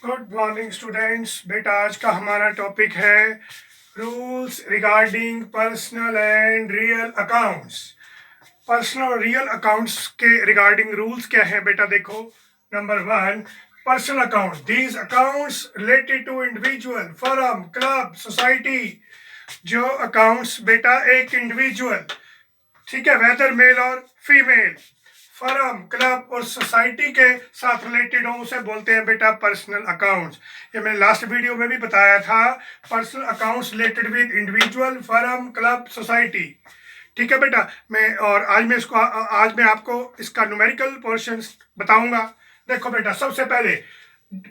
Good morning students. बेटा आज का हमारा टॉपिक है rules regarding personal and real accounts. Personal और रियल अकाउंट्स के रिगार्डिंग रूल्स क्या है बेटा? देखो, number 1, personal account, these accounts related to individual, firm, club, society. जो अकाउंट्स बेटा एक इंडिविजुअल, ठीक है, वेदर मेल और फीमेल, फर्म, क्लब और सोसाइटी के साथ रिलेटेड हो, उसे बोलते हैं बेटा पर्सनल अकाउंट्स। ये मैंने लास्ट वीडियो में भी बताया था। Personal accounts related with individual, firm, club, society, ठीक है बेटा। आज मैं आपको इसका न्यूमेरिकल पोर्शन बताऊंगा। देखो बेटा, सबसे पहले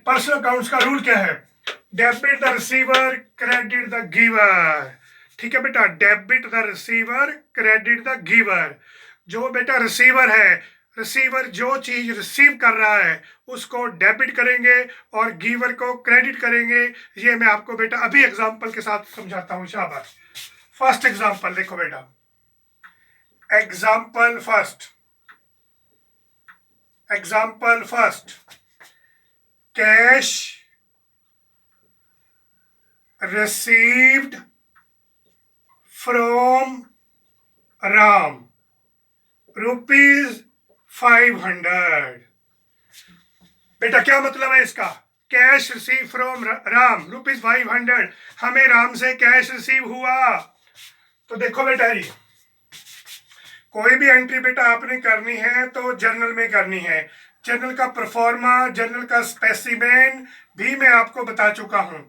पर्सनल अकाउंट्स का रूल क्या है? Debit the receiver, credit the giver. ठीक है बेटा, debit the receiver, credit the giver. जो बेटा रिसीवर है, रिसीवर जो चीज रिसीव कर रहा है उसको डेबिट करेंगे और गिवर को क्रेडिट करेंगे। ये मैं आपको बेटा अभी एग्जांपल के साथ समझाता हूँ। शाबाश। फर्स्ट एग्जांपल देखो बेटा, example first, cash received from Ram, ₹500। बेटा क्या मतलब है इसका? Cash receive from Ram, ₹500। हमें राम से कैश रिसीव हुआ। तो देखो बेटा जी, कोई भी एंट्री बेटा आपने करनी है तो जर्नल में करनी है। जर्नल का परफॉर्मा, जर्नल का स्पेसिमेन भी मैं आपको बता चुका हूं।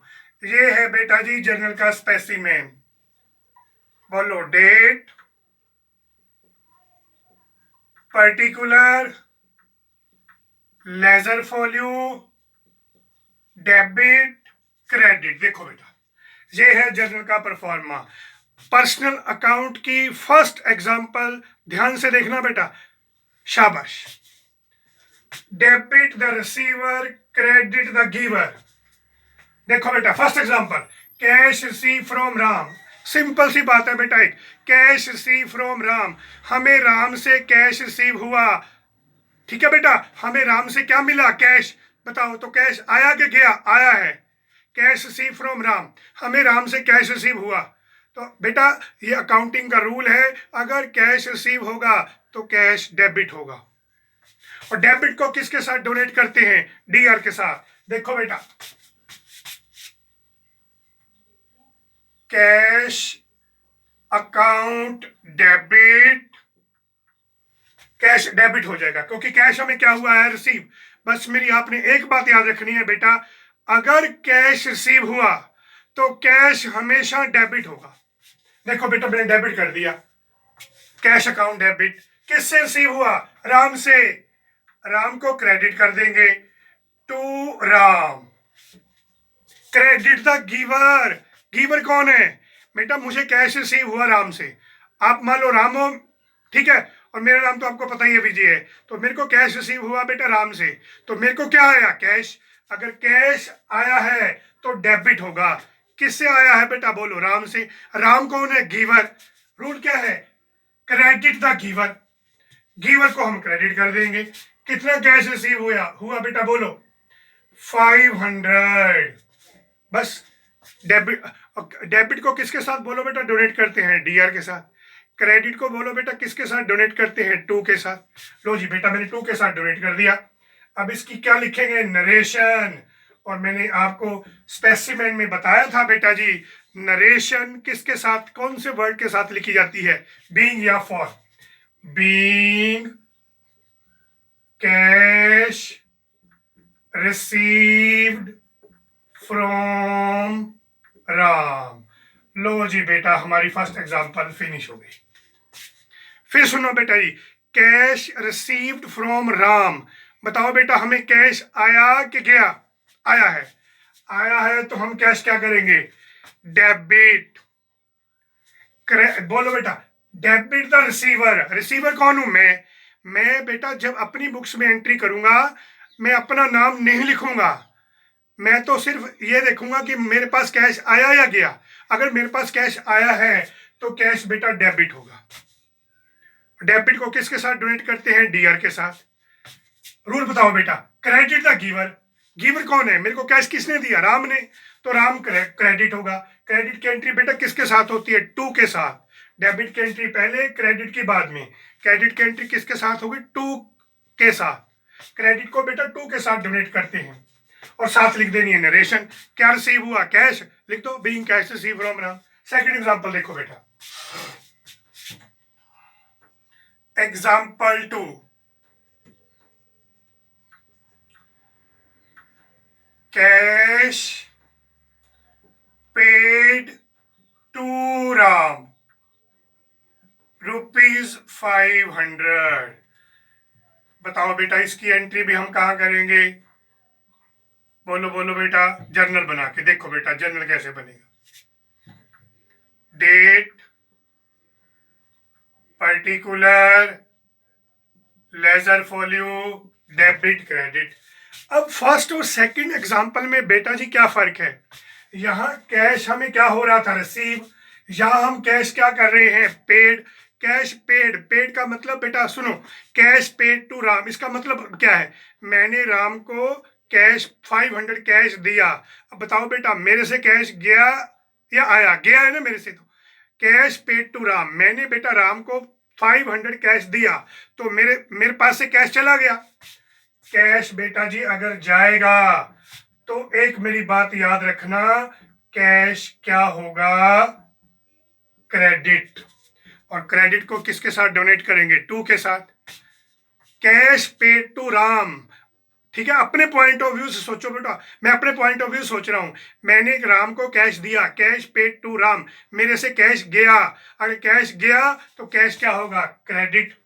ये है बेटा जी जर्नल का स्पेसिमेन। बोलो, date, particular, ledger folio, debit, credit. देखो बेटा, ये है जर्नल का परफॉर्मा। पर्सनल अकाउंट की फर्स्ट एग्जांपल ध्यान से देखना बेटा। शाबाश। Debit the receiver, credit the giver. देखो बेटा, first example, cash receive from Ram. Simple सी बात है बेटा, एक कैश रिसीव फ्रॉम राम, हमें राम से कैश रिसीव हुआ। ठीक है बेटा, हमें राम से क्या मिला? कैश। बताओ तो कैश आया कि गया? आया है। कैश रिसीव फ्रॉम राम, हमें राम से कैश रिसीव हुआ। तो बेटा ये अकाउंटिंग का रूल है, अगर कैश रिसीव होगा तो कैश डेबिट होगा। और डेबिट को किसके साथ डोनेट करते हैं? डीआर के साथ। देखो बेटा, cash account debit, cash debit हो जाएगा क्योंकि कैश हमें क्या हुआ है? रिसीव। बस मेरी आपने एक बात याद रखनी है बेटा, अगर कैश रिसीव हुआ तो कैश हमेशा डेबिट होगा। देखो बेटा, मैंने डेबिट कर दिया, कैश अकाउंट डेबिट। किससे रिसीव हुआ? राम से। राम को क्रेडिट कर देंगे, to Ram. Credit the giver. Giver कौन है बेटा? मुझे कैश रिसीव हुआ राम से। आप मान लो राम हो, ठीक है, और मेरा नाम तो आपको पता ही है विजय है, तो मेरे को कैश रिसीव हुआ बेटा राम से, तो मेरे को क्या आया? कैश। अगर कैश आया है तो डेबिट होगा। किससे आया है बेटा? बोलो, राम से। राम कौन है? गिवर। रूल क्या है? Credit the giver. गिवर को हम क्रेडिट कर देंगे। कितना कैश रिसीव हुआ बेटा? बोलो, 500। बस। डेबिट, डेबिट को किसके साथ बोलो बेटा डोनेट करते हैं? डीआर के साथ। क्रेडिट को बोलो बेटा किसके साथ डोनेट करते हैं? टू के साथ। लो जी बेटा, मैंने टू के साथ डोनेट कर दिया। अब इसकी क्या लिखेंगे? नरेशन। और मैंने आपको स्पेसिमेन में बताया था बेटा जी, नरेशन किसके साथ, कौन से वर्ड के साथ लिखी जाती है? बीइंग या for. Being cash received from Ram. लो जी बेटा, हमारी फर्स्ट एग्जांपल फिनिश हो गई। फिर सुनो बेटा जी, कैश रिसीव्ड फ्रॉम राम। बताओ बेटा, हमें कैश आया कि गया? आया है। आया है तो हम कैश क्या करेंगे? डेबिट। बोलो बेटा, डेबिट द रिसीवर। रिसीवर कौन हूं? मैं बेटा जब अपनी बुक्स में एंट्री करूंगा, मैं अपना नाम नहीं लिखूंगा, मैं तो सिर्फ ये देखूंगा कि मेरे पास कैश आया या गया। अगर मेरे पास कैश आया है तो कैश बेटा डेबिट होगा। डेबिट को किसके साथ डोनेट करते हैं? डीआर के साथ। रूल बताओ बेटा। Credit the giver. गिवर कौन है, मेरे को कैश किसने दिया, राम ने, तो राम क्रेडिट होगा। क्रेडिट की एंट्री बेटा किसके साथ होती है, टू के साथ। डेबिट की एंट्री पहले, क्रेडिट की बाद में। क्रेडिट की एंट्री किसके साथ होगी, टू के साथ। क्रेडिट को बेटा टू के साथ डोनेट करते हैं और साथ लिख देनी है नरेशन। क्या रिसीव हुआ, कैश, लिख दो being cash receive from Ram. Second example देखो बेटा, example 2, cash paid to Ram ₹500। बताओ बेटा इसकी एंट्री भी हम कहाँ करेंगे, बोलो बोलो बेटा, जर्नल बना के देखो बेटा, जर्नल कैसे बनेगा। Date, particular, ledger folio, debit, credit. अब फर्स्ट और सेकंड एग्जांपल में बेटा जी क्या फर्क है, यहाँ कैश हमें क्या हो रहा था, रिसीव। यहाँ हम कैश क्या कर रहे हैं, पेड। कैश पेड, पेड का मतलब बेटा सुनो, कैश पेड टू राम, इसका मतलब क्या है, मैंने राम को कैश 500 कैश दिया। अब बताओ बेटा मेरे से कैश गया या आया, गया है ना मेरे से, तो कैश पेड टू राम, मैंने बेटा राम को 500 कैश दिया, तो मेरे पास से कैश चला गया। कैश बेटा जी अगर जाएगा तो एक मेरी बात याद रखना, कैश क्या होगा, क्रेडिट। और क्रेडिट को किसके साथ डोनेट करेंगे, टू के साथ। कैश पेड टू राम, ठीक है, अपने पॉइंट ऑफ व्यू से सोचो बेटा, मैं अपने पॉइंट ऑफ व्यू सोच रहा हूं, मैंने राम को कैश दिया, कैश पेड टू राम, मेरे से कैश गया, अगर कैश गया तो कैश क्या होगा, क्रेडिट।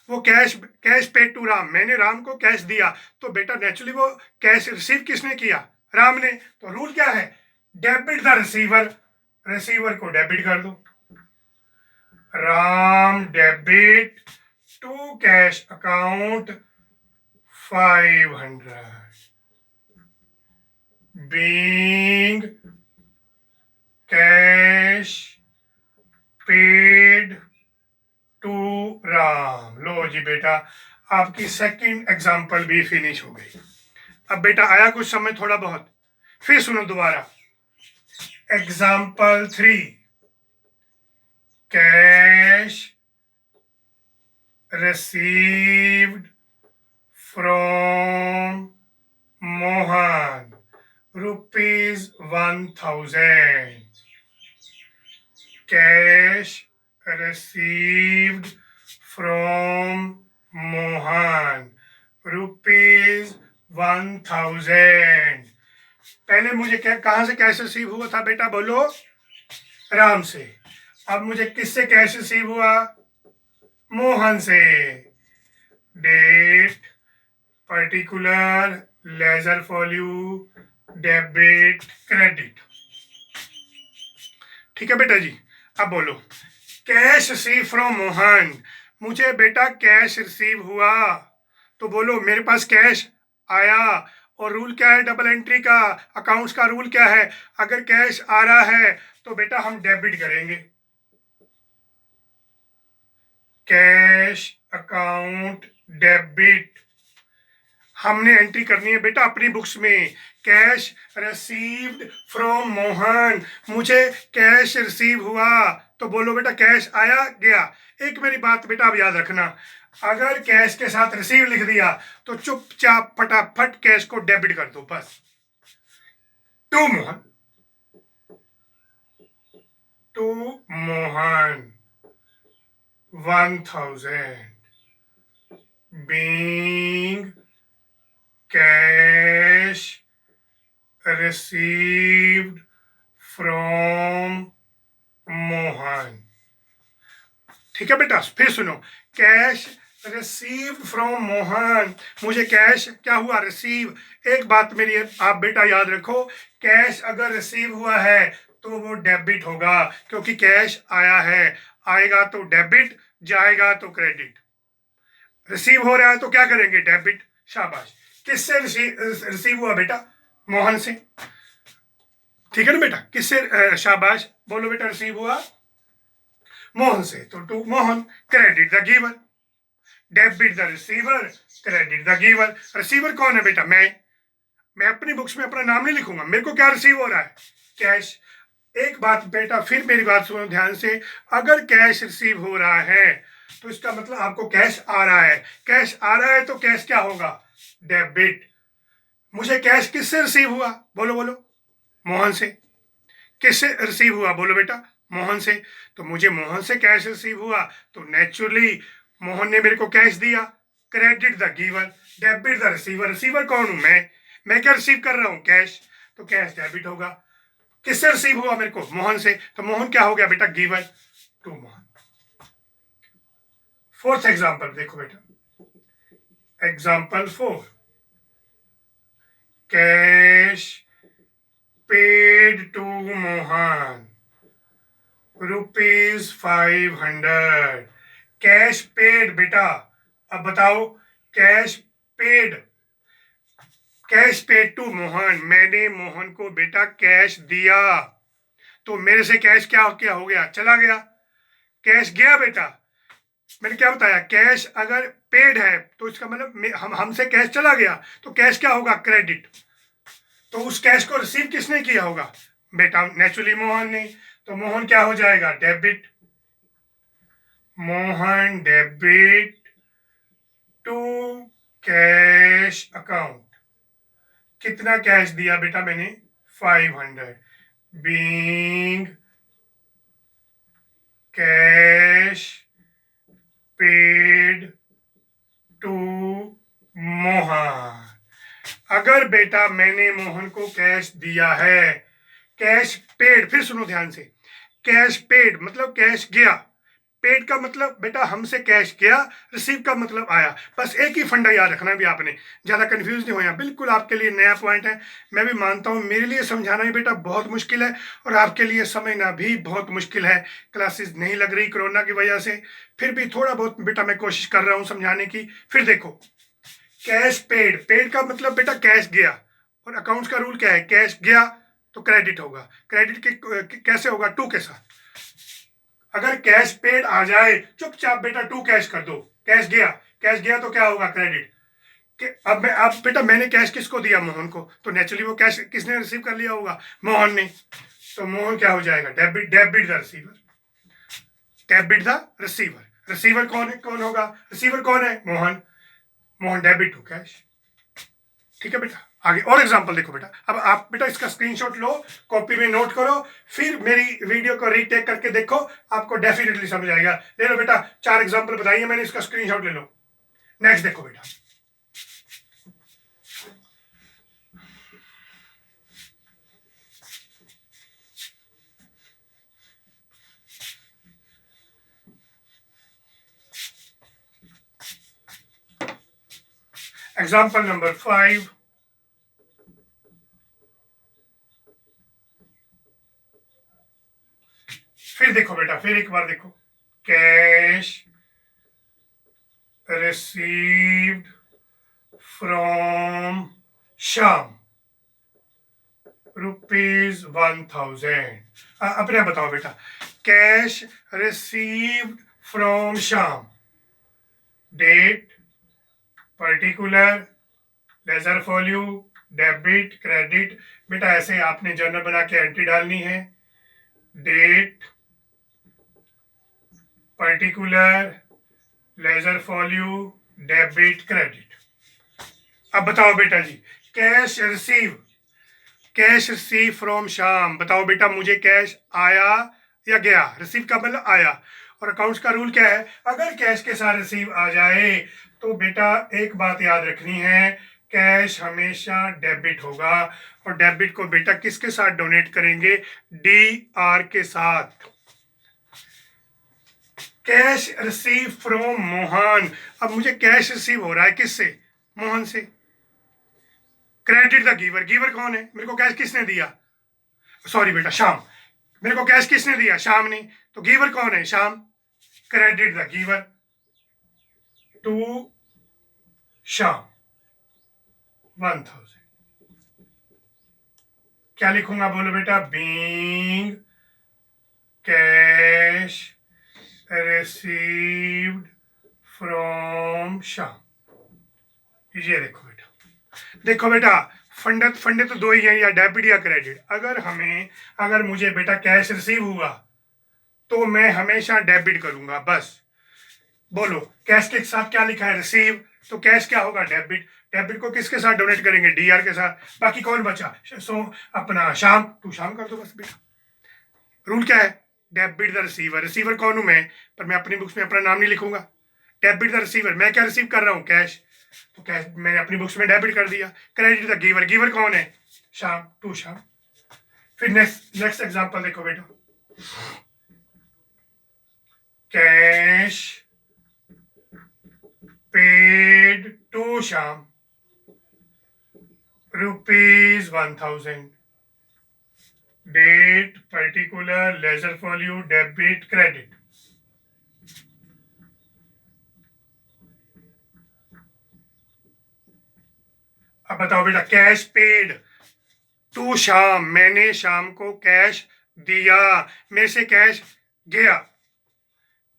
वो कैश पेड टू राम, मैंने राम को कैश दिया, तो बेटा नेचुरली वो कैश रिसीव किसने किया, राम ने, तो रूल क्या है, डेबिट द रिसीवर, रिसीवर को डेबिट कर दो। Ram debit to cash account 500 being cash paid to Ram. लो जी बेटा आपकी सेकंड एग्जांपल भी फिनिश हो गई। अब बेटा आया कुछ समय थोड़ा बहुत, फिर सुनो दोबारा, example 3, cash received from Mohan ₹1000, cash received from Mohan ₹1000। पहले मुझे कहां से कैश रिसीव हुआ था बेटा, बोलो, राम से। अब मुझे किससे कैश रिसीव हुआ, मोहन से। Date, particular, ledger folio, debit, credit. ठीक है बेटा जी, अब बोलो, कैश रिसीव फ्रॉम मोहन, मुझे बेटा कैश रिसीव हुआ, तो बोलो मेरे पास कैश आया। और रूल क्या है डबल एंट्री का, अकाउंट्स का रूल क्या है, अगर कैश आ रहा है तो बेटा हम डेबिट करेंगे। कैश अकाउंट डेबिट, हमने एंट्री करनी है बेटा अपनी बुक्स में, कैश रिसीव्ड फ्रॉम मोहन, मुझे कैश रिसीव हुआ, तो बोलो बेटा कैश आया गया। एक मेरी बात बेटा अब याद रखना, अगर कैश के साथ रिसीव लिख दिया तो चुपचाप फटाफट कैश को डेबिट कर दो बस। To Mohan, to Mohan 1000 being cash received from Mohan. ठीक है बेटा, फिर सुनो, कैश रिसीव्ड फ्रॉम मोहन, मुझे कैश क्या हुआ, रिसीव। एक बात मेरी आप बेटा याद रखो, कैश अगर रिसीव हुआ है तो वो डेबिट होगा, क्योंकि कैश आया है, आएगा तो डेबिट, जाएगा तो क्रेडिट। रिसीव हो रहा है तो क्या करेंगे, डेबिट, शाबाश। किससे रिसीव हुआ बेटा, मोहन से, ठीक है ना बेटा, किससे, शाबाश, बोलो बेटा रिसीव हुआ मोहन से, तो to Mohan, credit the giver, debit the receiver, credit the giver. Receiver कौन है बेटा, मैं, मैं अपनी बुक्स में अपना नाम नहीं लिखूंगा, मेरे को क्या रिसीव हो रहा है, कैश। एक बात बेटा, फिर मेरी बात सुनो ध्यान से, अगर कैश रिसीव हो रहा है तो इसका मतलब आपको कैश आ रहा है। कैश आ रहा है तो कैश क्या होगा, डेबिट। मुझे कैश किससे रिसीव हुआ, बोलो बोलो, मोहन से। किससे रिसीव हुआ, बोलो बेटा, मोहन से। तो मुझे मोहन से कैश रिसीव हुआ, तो नेचुरली मोहन ने मेरे को कैश दिया, credit the giver, debit the receiver. Receiver कौन हूं मैं क्या रिसीव कर रहा हूं, कैश, तो कैश डेबिट होगा। किससे रिसीव हुआ मेरे को, मोहन से, तो मोहन क्या हो गया बेटा, giver to Mohan. Fourth example देखो बेटा, example 4, cash paid to Mohan ₹500। Cash paid बेटा, अब बताओ, cash paid, cash paid to Mohan, मैंने मोहन को बेटा कैश दिया, तो मेरे से कैश क्या क्या हो गया, चला गया। कैश गया बेटा, मैंने क्या बताया, कैश अगर पेड है तो इसका मतलब हमसे कैश चला गया, तो कैश क्या होगा, क्रेडिट। तो उस कैश को रिसीव किसने किया होगा बेटा, नेचुरली मोहन ने। तो मोहन क्या हो जाएगा, debit. Mohan debit to cash account. कितना कैश दिया बेटा मैंने, 500, being cash paid to Mohan. अगर बेटा मैंने मोहन को कैश दिया है, कैश पेड, फिर सुनो ध्यान से, कैश पेड मतलब कैश गया, पेड का मतलब बेटा हमसे कैश गया, रिसीव का मतलब आया। बस एक ही फंडा याद रखना भी आपने, ज्यादा कंफ्यूज नहीं होना, बिल्कुल आपके लिए नया पॉइंट है। मैं भी मानता हूँ मेरे लिए समझाना ही बेटा बहुत मुश्किल है, और आपके लिए समझना भी बहुत मुश्किल है। क्लासेस नहीं लग रही कोरोना की वजह से, फिर भी थोड़ा बहुत बेटा मैं कोशिश कर रहा हूँ समझाने की। फिर देखो, कैश पेड, पेड का मतलब बेटा कैश गया, और अकाउंट्स का रूल क्या है, कैश गया तो क्रेडिट होगा। क्रेडिट के कैसे होगा, टू के साथ। अगर कैश पेड आ जाए, चुपचाप बेटा टू कैश कर दो, कैश गया, कैश गया तो क्या होगा, क्रेडिट। अब बेटा मैंने कैश किसको दिया, मोहन को, तो नेचुरली वो कैश किसने रिसीव कर लिया होगा, मोहन ने। तो मोहन क्या हो जाएगा, debit, debit the receiver, debit the receiver. Receiver कौन है, कौन होगा, रिसीवर कौन है, Mohan. Mohan debit to cash. ठीक है बेटा, आगे और एग्जांपल देखो बेटा। अब आप बेटा इसका स्क्रीनशॉट लो, कॉपी में नोट करो, फिर मेरी वीडियो को रीटेक करके देखो, आपको डेफिनेटली समझ आएगा। ले लो बेटा, 4 एग्जांपल बताइए मैंने, इसका स्क्रीनशॉट ले लो। नेक्स्ट देखो बेटा, एग्जांपल नंबर 5, फिर देखो बेटा, फिर एक बार देखो, कैश रिसीव्ड फ्रॉम श्याम ₹1000। अपने बताओ बेटा, cash received from Shyam, date, particular, ledger value, debit, credit. बेटा ऐसे आपने जर्नल बना के एंट्री डालनी है, date, particular, ledger value, debit, credit. अब बताओ बेटा जी, cash receive, cash receive from Shyam, बताओ बेटा मुझे कैश आया या गया, रिसीव का मतलब आया। और अकाउंट्स का रूल क्या है, अगर कैश के साथ रिसीव आ जाए तो बेटा एक बात याद रखनी है, कैश हमेशा डेबिट होगा। और डेबिट को बेटा किसके साथ डोनेट करेंगे, DR के साथ। कैश रिसीव फ्रॉम मोहन, अब मुझे कैश रिसीव हो रहा है किससे, मोहन से। क्रेडिट द गिवर, गिवर कौन है, मेरे को कैश किसने दिया, सॉरी बेटा श्याम, मेरे को कैश किसने दिया, श्याम ने। तो गिवर कौन है, Shyam. Credit the giver to Shyam 1000। क्या लिखूंगा, बोलो बेटा, being cash received from Shyam. ये देखो बेटा, देखो बेटा फंडे तो दो ही हैं, या डेबिट या क्रेडिट। अगर मुझे बेटा कैश रिसीव हुआ तो मैं हमेशा डेबिट करूंगा बस। बोलो कैश के साथ क्या लिखा है, रिसीव, तो कैश क्या होगा, डेबिट। डेबिट को किसके साथ डोनेट करेंगे, डीआर के साथ। बाकी कौन बचा, सो अपना शाम, तू शाम कर दो बस बेटा। रूल क्या है, डेबिट द रिसीवर। रिसीवर कौन हूं मैं, पर मैं अपनी बुक्स में अपना नाम नहीं लिखूंगा। डेबिट द रिसीवर, मैं क्या रिसीव कर रहा हूँ, कैश, तो कैश मैंने अपनी बुक्स में डेबिट कर दिया। क्रेडिट द गिवर, गिवर कौन है, शाम, टू शाम। फिर नेक्स्ट एग्जांपल देखो बेटा, cash paid to Shyam ₹1000, date particular, ledger value, debit credit. अब बताओ बेटा, कैश पेड टू शाम, मैंने शाम को कैश दिया, मेरे से कैश गया,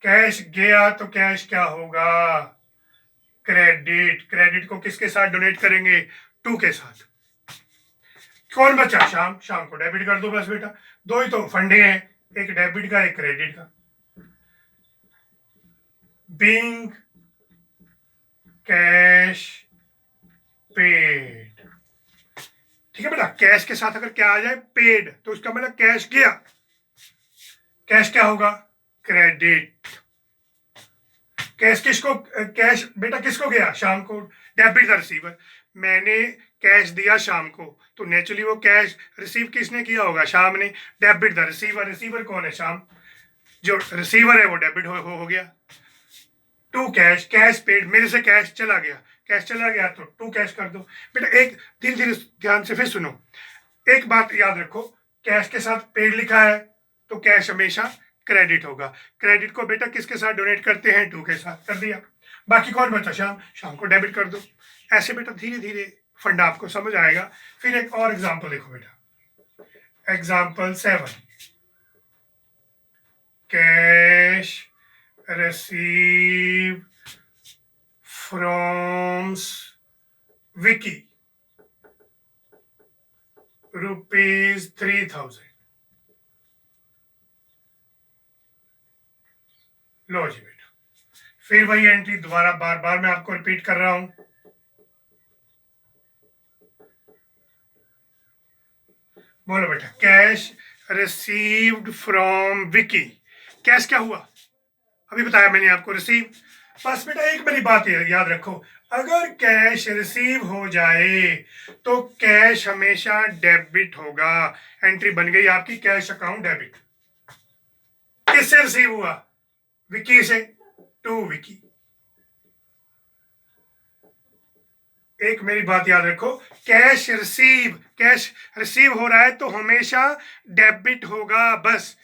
कैश गया तो कैश क्या होगा, क्रेडिट। क्रेडिट को किसके साथ डोनेट करेंगे, टू के साथ। कौन बचा, शाम, शाम को डेबिट कर दो बस बेटा। दो ही तो फंडे हैं, एक डेबिट का एक क्रेडिट का। बीइंग कैश पेड, ठीक है बेटा। कैश के साथ अगर क्या आ जाए, पेड, तो उसका मतलब कैश गया, कैश क्या होगा, क्रेडिट। कैश बेटा किसको गया, शाम को, डेबिट द रिसीवर। मैंने कैश दिया शाम को, तो नेचुरली वो कैश रिसीव किसने किया होगा, शाम ने। डेबिट द रिसीवर, रिसीवर कौन है, शाम, जो रिसीवर है वो डेबिट हो गया। टू कैश, कैश पेड, मेरे से कैश चला गया, कैश चला गया तो टू कैश कर दो बेटा। एक धीरे धीरे ध्यान से फिर सुनो, एक बात याद रखो, कैश के साथ पेड लिखा है तो कैश हमेशा क्रेडिट होगा। क्रेडिट को बेटा किसके साथ डोनेट करते हैं, टू के साथ, कर दिया। बाकी कौन बचा, शाम, शाम को डेबिट कर दो। ऐसे बेटा धीरे धीरे फंडा आपको समझ आएगा। फिर एक और एग्जांपल देखो बेटा, example 7, cash receive from Vicky ₹3000। लो जी बेटा, फिर वही एंट्री दोबारा बार बार मैं आपको रिपीट कर रहा हूं। बोलो बेटा, cash received from Vicky, cash क्या हुआ, अभी बताया मैंने आपको, रिसीव। बस बेटा एक मेरी बात याद रखो, अगर कैश रिसीव हो जाए तो कैश हमेशा डेबिट होगा। एंट्री बन गई आपकी, कैश अकाउंट डेबिट। किससे रिसीव हुआ, विकी से, टू विकी। एक मेरी बात याद रखो, कैश रिसीव हो रहा है तो हमेशा डेबिट होगा बस।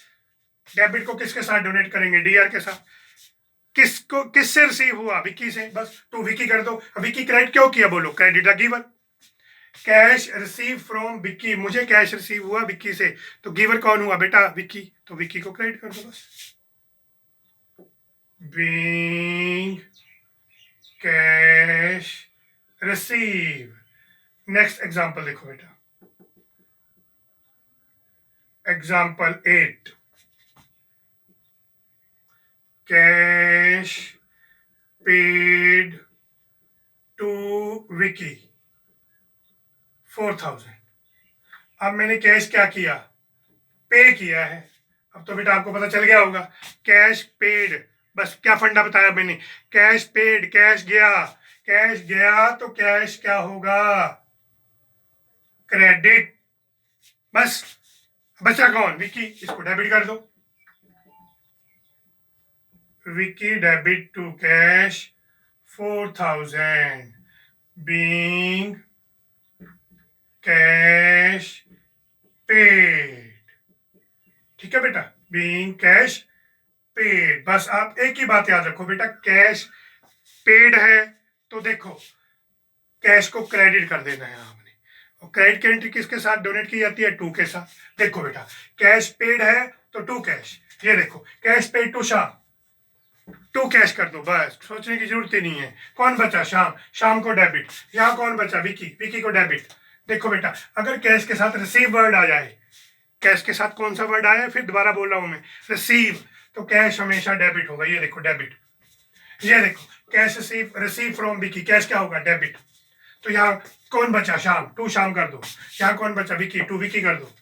डेबिट को किसके साथ डोनेट करेंगे, डीआर के साथ। किससे रिसीव हुआ, विकी से, बस टू विकी कर दो। विकी क्रेडिट क्यों किया, बोलो, credit the giver. Cash receive from Vicky, मुझे कैश रिसीव हुआ विकी से, तो गिवर कौन हुआ बेटा, विकी, तो विकी को क्रेडिट कर दो बस। Being cash receive. Next example देखो बेटा, example 8, cash paid to Vicky 4000। अब मैंने कैश क्या किया, पे किया है। अब तो बेटा आपको पता चल गया होगा, कैश पेड, बस क्या फंडा बताया मैंने, कैश पेड, कैश गया तो कैश क्या होगा, क्रेडिट। बस बचा कौन, विकी, इसको डेबिट कर दो। Vicky debit to cash 4000, being cash paid. ठीक है बेटा, बीइंग कैश पेड। बस आप एक ही बात याद रखो बेटा, कैश पेड है तो देखो कैश को क्रेडिट कर देना है आपने, और क्रेडिट की एंट्री किसके साथ डोनेट की जाती है, टू के साथ। देखो बेटा, कैश पेड है तो टू कैश, ये देखो, कैश पेड टू शाम, टू कैश कर दो बस, सोचने की जरूरत ही नहीं है। कौन बचा, शाम, शाम को डेबिट। यहाँ कौन बचा, विकी, विकी को डेबिट। देखो बेटा, अगर कैश के साथ रिसीव वर्ड आ जाए, कैश के साथ कौन सा वर्ड आया, फिर दोबारा बोल रहा हूं मैं, रिसीव, तो कैश हमेशा डेबिट होगा। ये देखो डेबिट, ये देखो cash receive from Vicky, cash क्या होगा, डेबिट। तो यहाँ कौन बचा, शाम, टू शाम कर दो। यहाँ कौन बचा, विकी, टू विकी कर दो।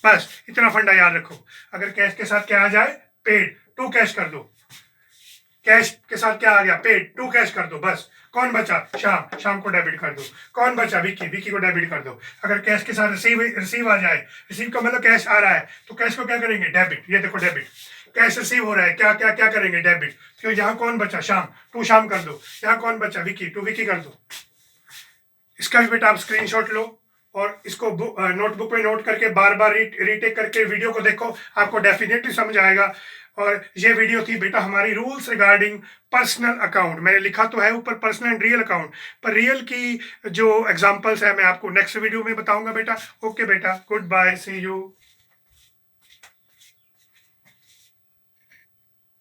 बस इतना फंडा याद रखो। अगर कैश के साथ क्या आ जाए, पेड, टू कैश कर दो। कैश के साथ क्या आ गया, पेड, टू कैश कर दो। बस कौन बचा, शाम, शाम को डेबिट कर दो। कौन बचा, विकी, विकी को डेबिट कर दो। अगर कैश के साथ रिसीव आ जाए, रिसीव का मतलब कैश आ रहा है, तो कैश को क्या करेंगे, डेबिट। ये देखो डेबिट, कैश रिसीव हो रहा है, क्या क्या क्या करेंगे, डेबिट। तो यहाँ कौन बचा, शाम, टू शाम कर दो। यहाँ कौन बचा, विकी, टू विकी कर दो। इसका भी बेटा आप स्क्रीनशॉट लो और इसको नोटबुक में नोट करके बार बार रीटेक करके वीडियो को देखो, आपको डेफिनेटली समझ आएगा। और ये वीडियो थी बेटा हमारी रूल्स रिगार्डिंग पर्सनल अकाउंट। मैंने लिखा तो है ऊपर पर्सनल एंड रियल अकाउंट, पर रियल की जो एग्जांपल्स है मैं आपको नेक्स्ट वीडियो में बताऊंगा बेटा। ओके बेटा, गुड बाय, सी यू।